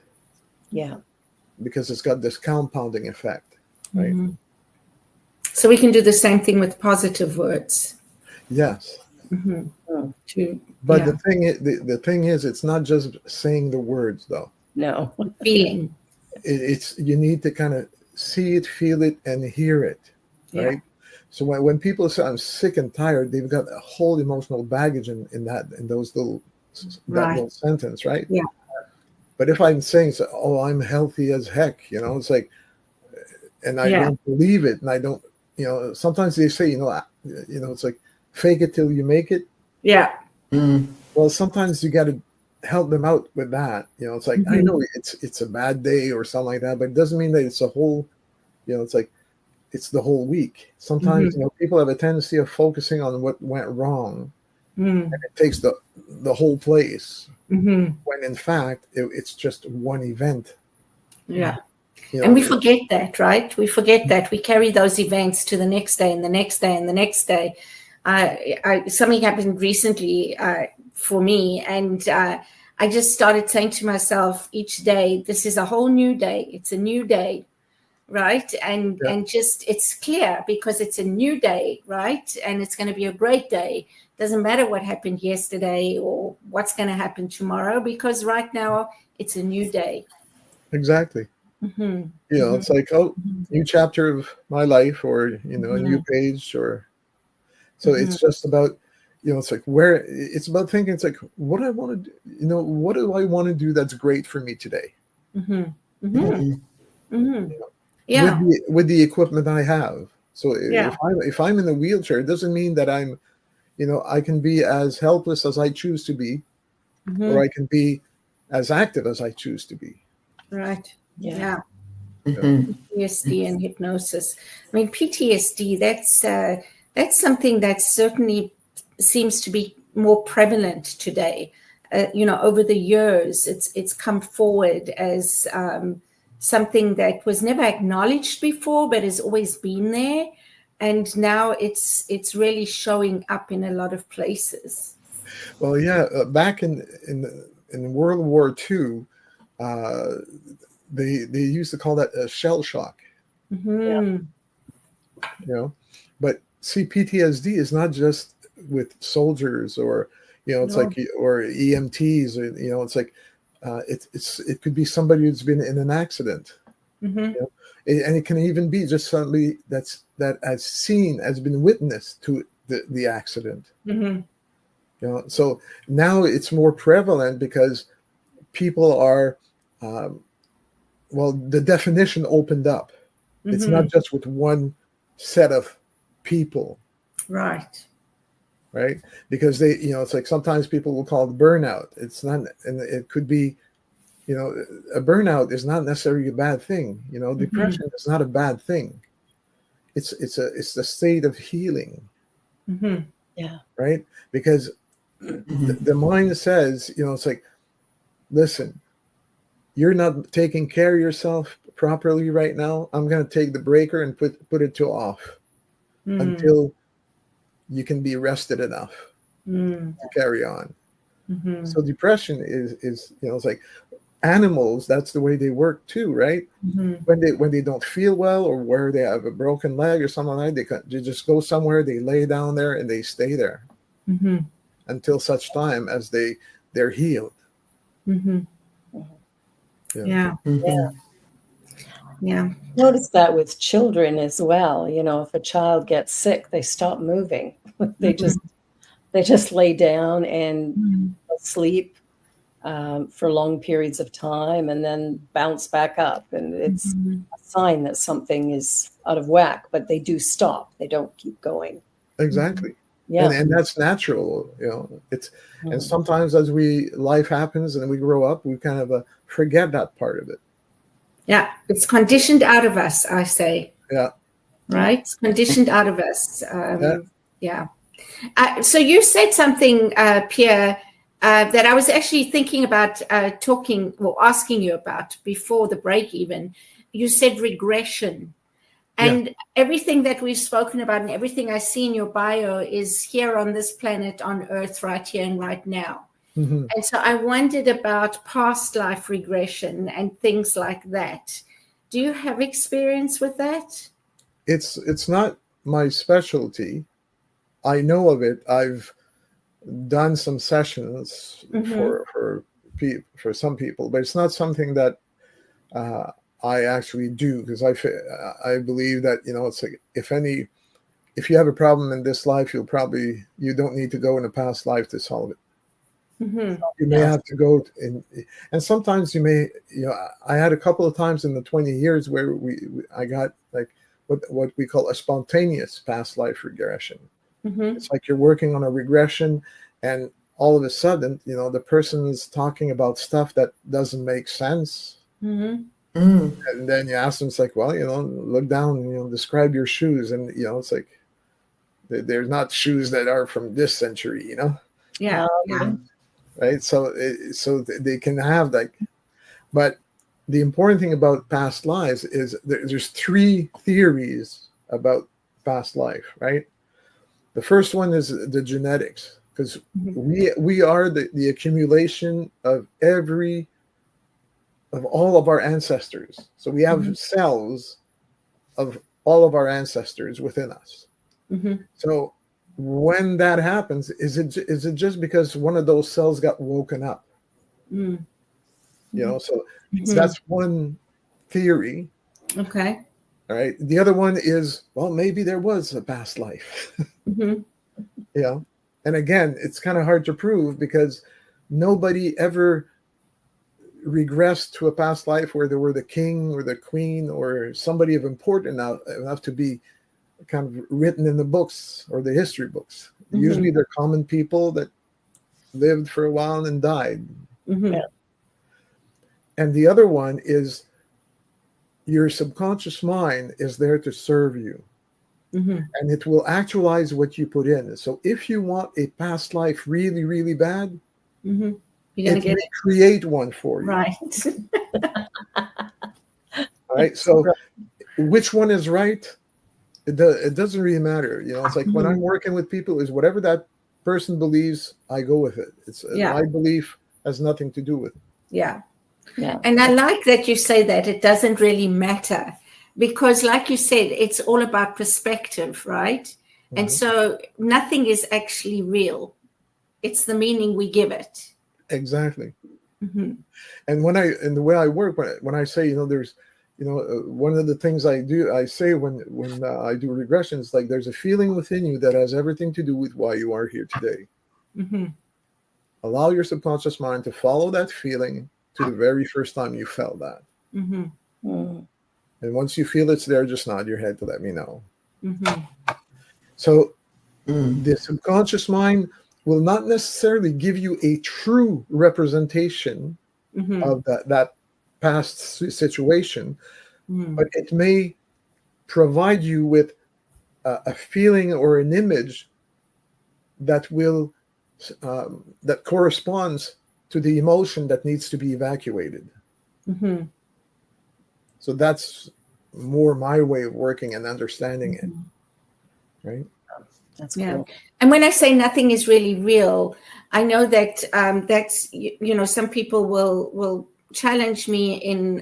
Speaker 3: Yeah.
Speaker 5: Because it's got this compounding effect, right?
Speaker 1: So we can do the same thing with positive words.
Speaker 5: Yes. But the thing is, it's not just saying the words, though.
Speaker 3: No.
Speaker 1: Feeling.
Speaker 5: It's you need to kind of see it, feel it, and hear it, right?
Speaker 1: Yeah.
Speaker 5: So when people say I'm sick and tired, they've got a whole emotional baggage in those little little sentence, right?
Speaker 1: Yeah.
Speaker 5: But if I'm saying, oh, I'm healthy as heck, you know, it's like, and I don't believe it, and I don't, you know, sometimes they say, you know, it's like fake it till you make it.
Speaker 1: Yeah.
Speaker 5: Well, sometimes you got to help them out with that. You know, it's like, I know it's a bad day or something like that, but it doesn't mean that it's a whole, you know, it's like, it's the whole week. Sometimes, you know, people have a tendency of focusing on what went wrong, and it takes the whole place, when in fact, it's just one event.
Speaker 1: Yeah.
Speaker 5: You know,
Speaker 1: And we forget that, right? We forget that. We carry those events to the next day and the next day and the next day. Something happened recently for me, and I just started saying to myself each day, this is a whole new day. It's a new day, right? And just, it's clear because it's a new day, right? And it's going to be a great day. Doesn't matter what happened yesterday or what's going to happen tomorrow, because right now it's a new day.
Speaker 5: Exactly. You know, it's like, oh, new chapter of my life, or, you know, a new page, or so it's just about, you know, it's like it's about thinking, it's like, what do I want to do? You know, what do I want to do that's great for me today?
Speaker 1: Yeah.
Speaker 5: With the equipment I have. So if I'm in a wheelchair, it doesn't mean that I'm, you know, I can be as helpless as I choose to be, or I can be as active as I choose to be.
Speaker 1: Right. Yeah. PTSD and hypnosis. I mean, PTSD, that's something that certainly seems to be more prevalent today. You know, over the years, it's come forward as something that was never acknowledged before, but has always been there. and now it's really showing up in a lot of places.
Speaker 5: Well, yeah, back in World War II, they used to call that a shell shock.
Speaker 1: Mm-hmm.
Speaker 5: But see, PTSD is not just with soldiers or it's like or EMTs or it's like it could be somebody who's been in an accident.
Speaker 1: Mm-hmm.
Speaker 5: And it can even be just somebody that has been witness to the accident.
Speaker 1: Mm-hmm.
Speaker 5: So now it's more prevalent because people are the definition opened up. Mm-hmm. It's not just with one set of people,
Speaker 1: right?
Speaker 5: Because they it's like sometimes people will call it burnout. It's not, and it could be a burnout is not necessarily a bad thing. Depression mm-hmm. is not a bad thing. It's the state of healing.
Speaker 1: Mm-hmm.
Speaker 3: Yeah.
Speaker 5: Right? Because the mind says, it's like, listen, you're not taking care of yourself properly right now. I'm going to take the breaker and put it to off until you can be rested enough to carry on.
Speaker 1: Mm-hmm.
Speaker 5: So depression is it's like animals. That's the way they work too, right?
Speaker 1: Mm-hmm.
Speaker 5: When they don't feel well or where they have a broken leg or something like that, they just go somewhere, they lay down there and they stay there
Speaker 1: mm-hmm.
Speaker 5: until such time as they're healed.
Speaker 1: Mm-hmm. Yeah.
Speaker 3: Mm-hmm.
Speaker 1: Yeah.
Speaker 3: Notice that with children as well. If a child gets sick, they stop moving. They just lay down and sleep for long periods of time and then bounce back up. And it's a sign that something is out of whack, but they do stop. They don't keep going.
Speaker 5: Exactly.
Speaker 3: Yeah.
Speaker 5: And that's natural. It's and sometimes as life happens and we grow up, we kind of forget that part of it.
Speaker 1: Yeah, it's conditioned out of us, I say.
Speaker 5: Yeah.
Speaker 1: Right? It's conditioned out of us. Yeah. So you said something, Pierre, that I was actually thinking about asking you about before the break even. You said regression. And everything that we've spoken about and everything I see in your bio is here on this planet, on Earth, right here and right now.
Speaker 5: Mm-hmm.
Speaker 1: And so I wondered about past life regression and things like that. Do you have experience with that?
Speaker 5: It's not my specialty. I know of it. I've done some sessions for some people, but it's not something that I actually do, because I believe that it's like if you have a problem in this life, you don't need to go in a past life to solve it.
Speaker 1: Mm-hmm.
Speaker 5: You may have to go and sometimes you may, I had a couple of times in the 20 years where I got like what we call a spontaneous past life regression.
Speaker 1: Mm-hmm.
Speaker 5: It's like you're working on a regression and all of a sudden, the person is talking about stuff that doesn't make sense.
Speaker 1: Mm-hmm.
Speaker 5: And then you ask them, it's like, well, look down, describe your shoes. And, it's like, they're not shoes that are from this century,
Speaker 1: Yeah.
Speaker 5: Right. So they can have but the important thing about past lives is there's 3 theories about past life, right? The first one is the genetics, because we are the accumulation of all of our ancestors. So we have cells of all of our ancestors within us.
Speaker 1: Mm-hmm.
Speaker 5: So when that happens, is it just because one of those cells got woken up? So that's one theory.
Speaker 1: Okay.
Speaker 5: All right. The other one is, well, maybe there was a past life. And again, it's kind of hard to prove because nobody ever regressed to a past life where they were the king or the queen or somebody of importance enough to be kind of written in the books or the history books. Usually they're common people that lived for a while and died. And the other one is your subconscious mind is there to serve you. And it will actualize what you put in. So if you want a past life really, really bad,
Speaker 1: you're going to
Speaker 5: create one for you.
Speaker 1: Right.
Speaker 5: All right. So which one is right? it doesn't really matter. It's like when I'm working with people, is whatever that person believes, I go with it. It's my belief has nothing to do with it.
Speaker 1: Yeah.
Speaker 3: Yeah.
Speaker 1: And I like that you say that it doesn't really matter, because like you said, it's all about perspective, right? And so nothing is actually real. It's the meaning we give it.
Speaker 5: Exactly. And the way I work, when I say, there's, one of the things I say when I do regressions, like there's a feeling within you that has everything to do with why you are here today. Allow your subconscious mind to follow that feeling to the very first time you felt that. And once you feel it's there, just nod your head to let me know. So the subconscious mind will not necessarily give you a true representation of that past situation, but it may provide you with a feeling or an image that will that corresponds to the emotion that needs to be evacuated. So that's more my way of working and understanding it, right?
Speaker 3: That's cool.
Speaker 1: And when I say nothing is really real, I know that that's, some people will challenge me in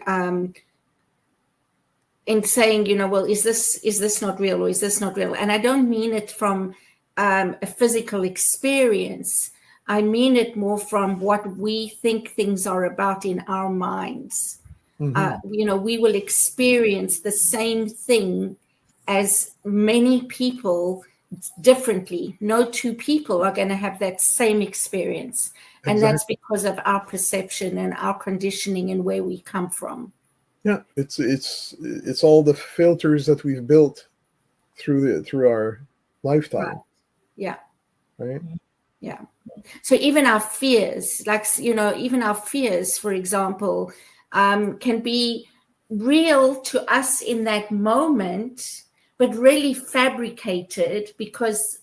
Speaker 1: saying, well, is this not real, or is this not real? And I don't mean it from a physical experience. I mean it more from what we think things are about in our minds. We will experience the same thing as many people differently. No two people are going to have that same experience. And that's because of our perception and our conditioning and where we come from.
Speaker 5: Yeah, it's all the filters that we've built through our lifetime.
Speaker 1: Right. Yeah.
Speaker 5: Right.
Speaker 1: Yeah. So even our fears, even our fears, for example, can be real to us in that moment, but really fabricated because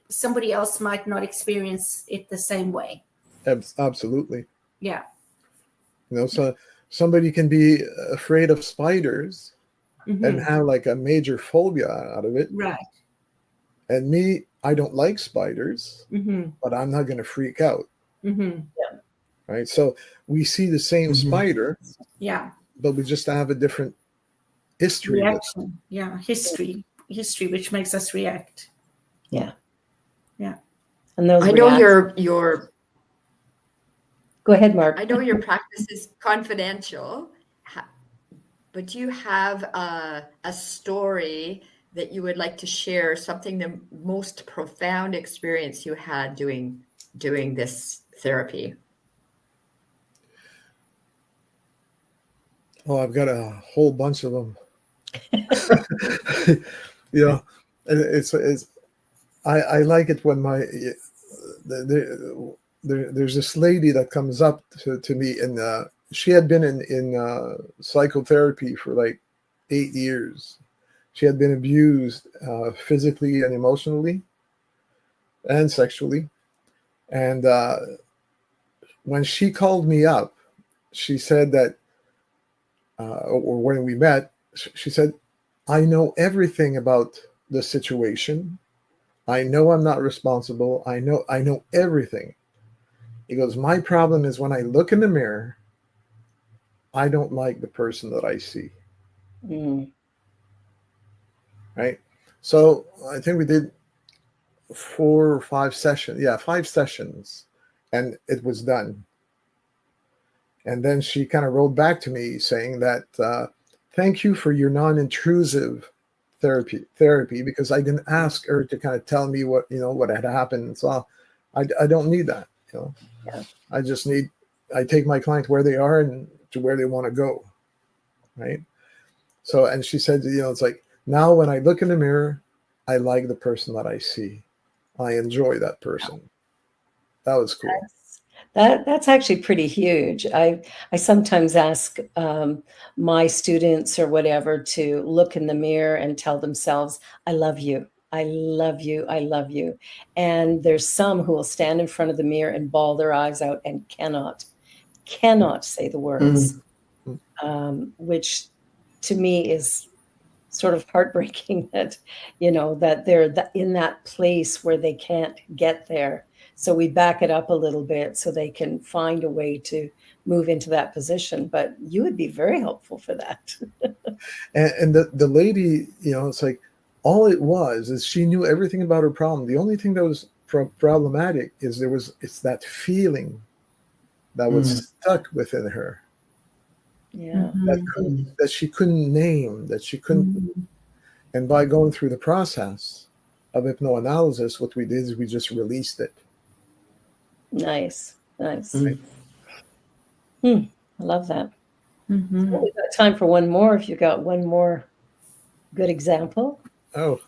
Speaker 1: somebody else might not experience it the same way.
Speaker 5: Absolutely.
Speaker 1: Yeah.
Speaker 5: So somebody can be afraid of spiders and have like a major phobia out of it.
Speaker 1: Right.
Speaker 5: And me, I don't like spiders, but I'm not going to freak out. Right. So we see the same spider.
Speaker 1: Yeah.
Speaker 5: But we just have a different history.
Speaker 1: Reaction. Yeah. History, which makes us react.
Speaker 3: Yeah.
Speaker 1: Yeah.
Speaker 3: And those
Speaker 2: I know your
Speaker 3: Go ahead, Mark.
Speaker 2: I know your practice is confidential, but do you have a story that you would like to share, something the most profound experience you had doing this therapy?
Speaker 5: Oh, I've got a whole bunch of them. I like it when there's this lady that comes up to me, and she had been in psychotherapy for like 8 years. She had been abused physically and emotionally and sexually. And when she called me up, she said that, or when we met, she said, I know everything about the situation. I know I'm not responsible. I know everything. He goes, my problem is when I look in the mirror, I don't like the person that I see. Right. So I think we did 4 or 5 sessions. Yeah, 5 sessions. And it was done. And then she kind of wrote back to me saying that, thank you for your non-intrusive therapy, because I didn't ask her to kind of tell me what had happened. So I don't need that.
Speaker 3: Yeah.
Speaker 5: I take my client where they are and to where they want to go. Right. So, and she said, it's like, now when I look in the mirror, I like the person that I see. I enjoy that person. That was cool.
Speaker 3: That's actually pretty huge. I sometimes ask my students or whatever to look in the mirror and tell themselves, I love you. I love you. I love you. And there's some who will stand in front of the mirror and bawl their eyes out and cannot say the words, which to me is sort of heartbreaking that, that they're in that place where they can't get there. So we back it up a little bit so they can find a way to move into that position. But you would be very helpful for that.
Speaker 5: And the lady, it's like, all it was is she knew everything about her problem. The only thing that was problematic is it's that feeling that was stuck within her.
Speaker 3: Yeah.
Speaker 5: That she couldn't name, that she couldn't. And by going through the process of hypnoanalysis, what we did is we just released it.
Speaker 3: Nice. I love that. So we've got time for one more. If you've got one more good example.
Speaker 5: Oh,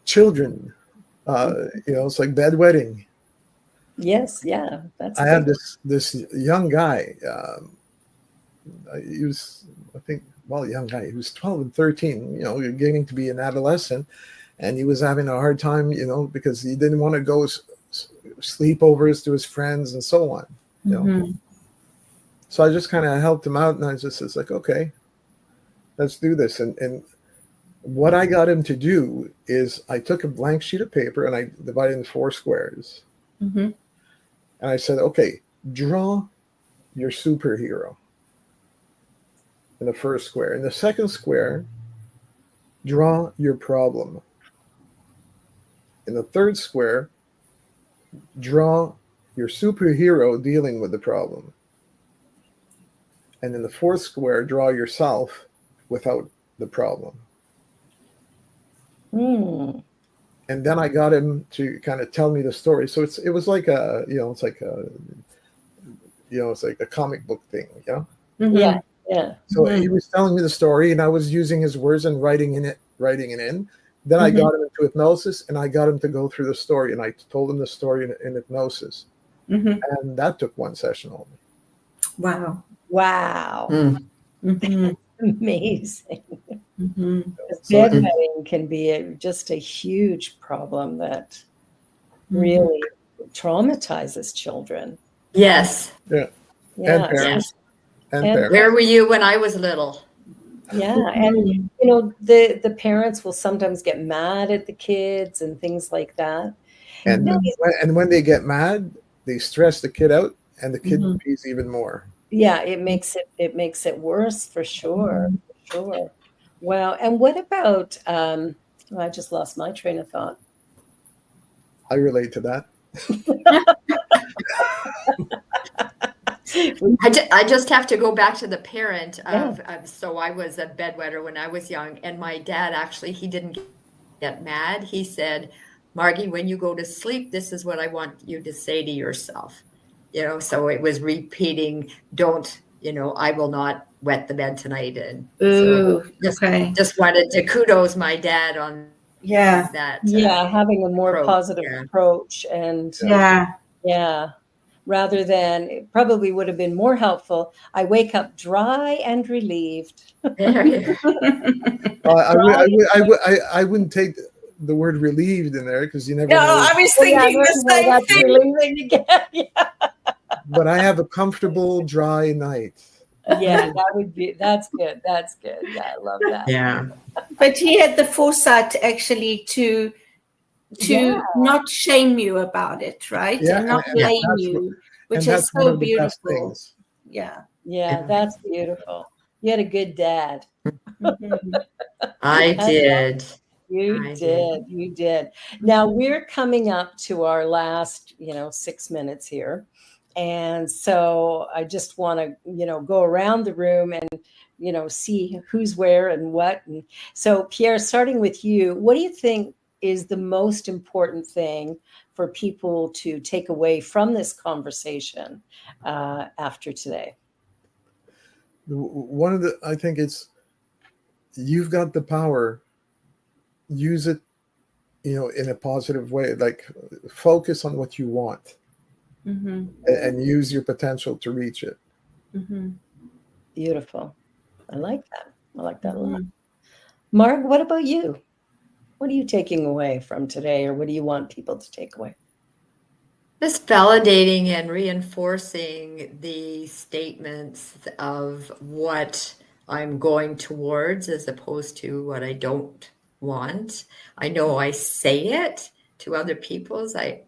Speaker 5: children. It's like bedwetting.
Speaker 3: Yes, yeah, that's.
Speaker 5: I had this young guy. He was, I think, young guy. He was 12 and 13. Getting to be an adolescent, and he was having a hard time. Because he didn't want to go sleepovers to his friends and so on. So I just kind of helped him out, and I just was like, okay, let's do this. And what I got him to do is I took a blank sheet of paper and I divided it into 4 squares. And I said, okay, draw your superhero in the first square. In the second square, draw your problem. In the third square, draw your superhero dealing with the problem. And in the fourth square, draw yourself without the problem. And then I got him to kind of tell me the story. So it was like it's like a comic book thing,
Speaker 3: Yeah.
Speaker 5: So he was telling me the story, and I was using his words and writing it in. Then I got him into hypnosis, and I got him to go through the story, and I told him the story in hypnosis. And that took 1 session only.
Speaker 3: Wow. Amazing. Bedwetting can be just a huge problem that really traumatizes children.
Speaker 2: Yes.
Speaker 5: Yeah.
Speaker 3: Yeah.
Speaker 5: And parents. And parents.
Speaker 2: Where were you when I was little?
Speaker 3: Yeah. And, the parents will sometimes get mad at the kids and things like that.
Speaker 5: And when they get mad, they stress the kid out, and the kid pays even more.
Speaker 3: Yeah, it makes it worse for sure. Wow. And what about I just lost my train of thought.
Speaker 5: I relate to that.
Speaker 2: I just have to go back to the parent of so I was a bedwetter when I was young, and my dad actually, he didn't get mad. He said, Margie, when you go to sleep, this is what I want you to say to yourself. So it was repeating, don't, I will not wet the bed tonight. And just wanted to kudos my dad on that.
Speaker 3: Having a more positive approach and rather than, it probably would have been more helpful. I wake up dry and relieved.
Speaker 5: I wouldn't take the word relieved in there because you never know.
Speaker 1: I was thinking the same thing.
Speaker 3: Relieving again.
Speaker 5: But I have a comfortable, dry night.
Speaker 3: Yeah, that's good. Yeah, I love that.
Speaker 2: Yeah.
Speaker 1: But he had the foresight actually to not shame you about it, right? And not blame you, which is so beautiful. Yeah,
Speaker 3: that's beautiful. You had a good dad.
Speaker 2: I did.
Speaker 3: You did. Now we're coming up to our last, 6 minutes here. And so I just want to, go around the room and, see who's where and what. And so Pierre, starting with you, what do you think is the most important thing for people to take away from this conversation after today?
Speaker 5: I think it's, you've got the power, use it, in a positive way, like focus on what you want. And use your potential to reach it.
Speaker 3: Beautiful. I like that a lot. Marg, what about you? What are you taking away from today, or what do you want people to take away?
Speaker 2: Just validating and reinforcing the statements of what I'm going towards as opposed to what I don't want. I know I say it to other people. I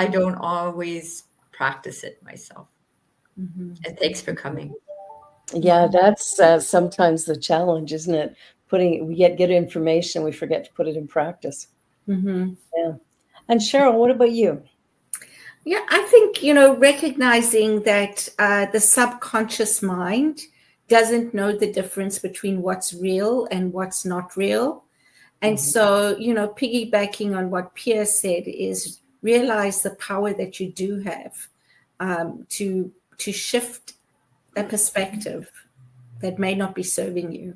Speaker 2: don't always practice it myself.
Speaker 1: Mm-hmm.
Speaker 2: And thanks for coming.
Speaker 3: Yeah, that's sometimes the challenge, isn't it? We get information, we forget to put it in practice.
Speaker 1: Mm-hmm.
Speaker 3: Yeah. And Cheryl, what about you?
Speaker 1: Yeah, I think, recognizing that the subconscious mind doesn't know the difference between what's real and what's not real. And so, piggybacking on what Pierre said is realize the power that you do have to shift a perspective that may not be serving you.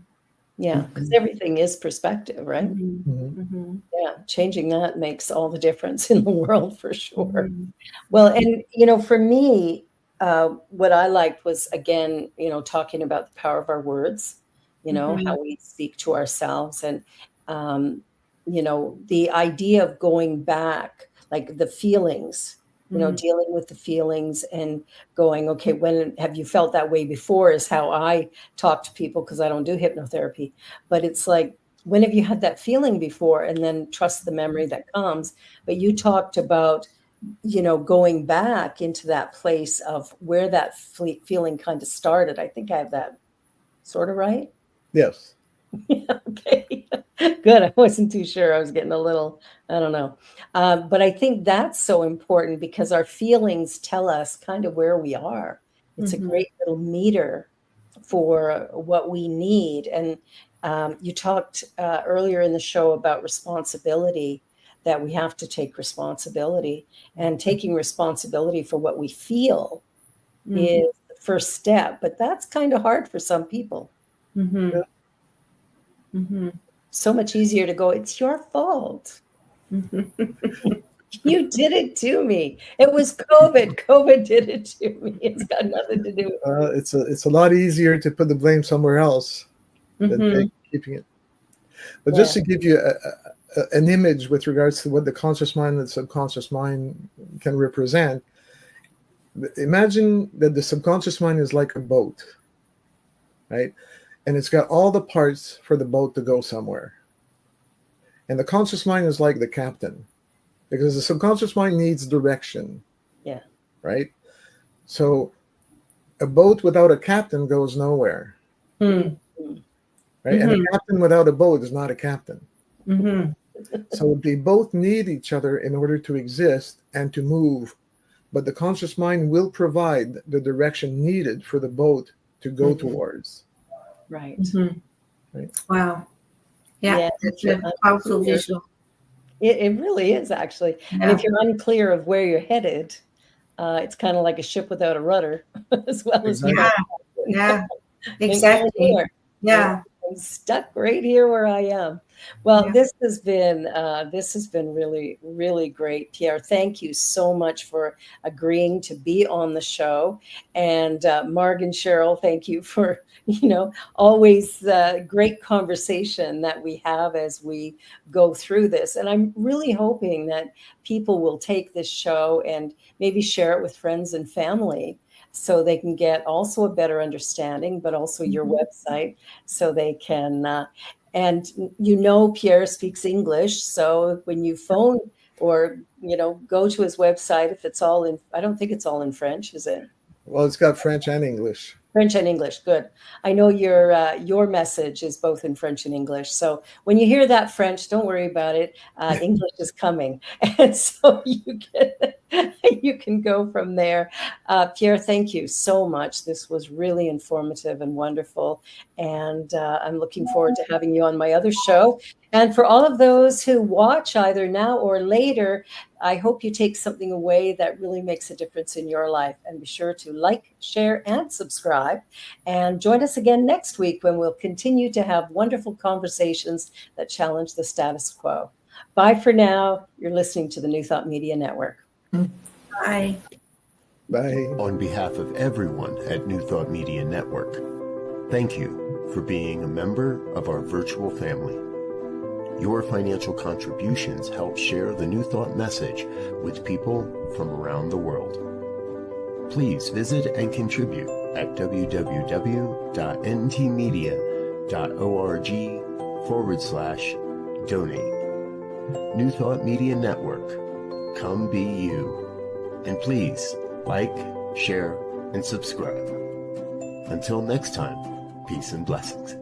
Speaker 3: Yeah, because everything is perspective, right?
Speaker 1: Mm-hmm. Mm-hmm.
Speaker 3: Yeah, changing that makes all the difference in the world for sure.
Speaker 1: Mm-hmm.
Speaker 3: Well, and, for me, what I liked was, again, talking about the power of our words, how we speak to ourselves and, the idea of going back, like the feelings, dealing with the feelings and going, okay, when have you felt that way before is how I talk to people, because I don't do hypnotherapy. But it's like, when have you had that feeling before? And then trust the memory that comes. But you talked about, going back into that place of where that feeling kind of started. I think I have that sort of right.
Speaker 5: Yes.
Speaker 3: Okay, good. I wasn't too sure. I was getting a little, I don't know. But I think that's so important because our feelings tell us kind of where we are. It's a great little meter for what we need. And you talked earlier in the show about responsibility, that we have to take responsibility, and taking responsibility for what we feel is the first step. But that's kind of hard for some people.
Speaker 1: Mm-hmm. Mm-hmm.
Speaker 3: So much easier to go, it's your fault.
Speaker 1: Mm-hmm.
Speaker 3: You did it to me. It was COVID. COVID did it to me. It's got nothing to do with it.
Speaker 5: It's a lot easier to put the blame somewhere else than keeping it. But just to give you an image with regards to what the conscious mind and the subconscious mind can represent, imagine that the subconscious mind is like a boat, right? And it's got all the parts for the boat to go somewhere. And the conscious mind is like the captain, because the subconscious mind needs direction.
Speaker 3: Yeah.
Speaker 5: Right? So a boat without a captain goes nowhere.
Speaker 3: Mm-hmm.
Speaker 5: Right? And a captain without a boat is not a captain.
Speaker 1: Mm-hmm.
Speaker 5: So they both need each other in order to exist and to move. But the conscious mind will provide the direction needed for the boat to go towards.
Speaker 3: Right.
Speaker 1: Mm-hmm.
Speaker 5: Right.
Speaker 1: Wow. Yeah, it's a powerful visual.
Speaker 3: It really is, actually.
Speaker 1: Yeah.
Speaker 3: And if you're unclear of where you're headed, it's kind of like a ship without a rudder, as well as
Speaker 1: Exactly. Yeah.
Speaker 3: I'm stuck right here where I am. Well, this has been really, really great, Pierre. Thank you so much for agreeing to be on the show. And Marg and Cheryl, thank you for always great conversation that we have as we go through this. And I'm really hoping that people will take this show and maybe share it with friends and family, so they can get also a better understanding, but also your website, so they can, and Pierre speaks English. So when you phone or, go to his website, if it's all in, I don't think it's all in French, is it?
Speaker 5: Well, it's got French and English.
Speaker 3: French and English, good. I know your message is both in French and English. So when you hear that French, don't worry about it. English is coming, and so you can go from there. Pierre, thank you so much. This was really informative and wonderful, and I'm looking forward to having you on my other show. And for all of those who watch either now or later, I hope you take something away that really makes a difference in your life. And be sure to like, share, and subscribe. And join us again next week when we'll continue to have wonderful conversations that challenge the status quo. Bye for now. You're listening to the New Thought Media Network.
Speaker 1: Bye.
Speaker 5: Bye.
Speaker 6: On behalf of everyone at New Thought Media Network, thank you for being a member of our virtual family. Your financial contributions help share the New Thought message with people from around the world. Please visit and contribute at www.ntmedia.org/donate. New Thought Media Network. Come be you. And please like, share, and subscribe. Until next time, peace and blessings.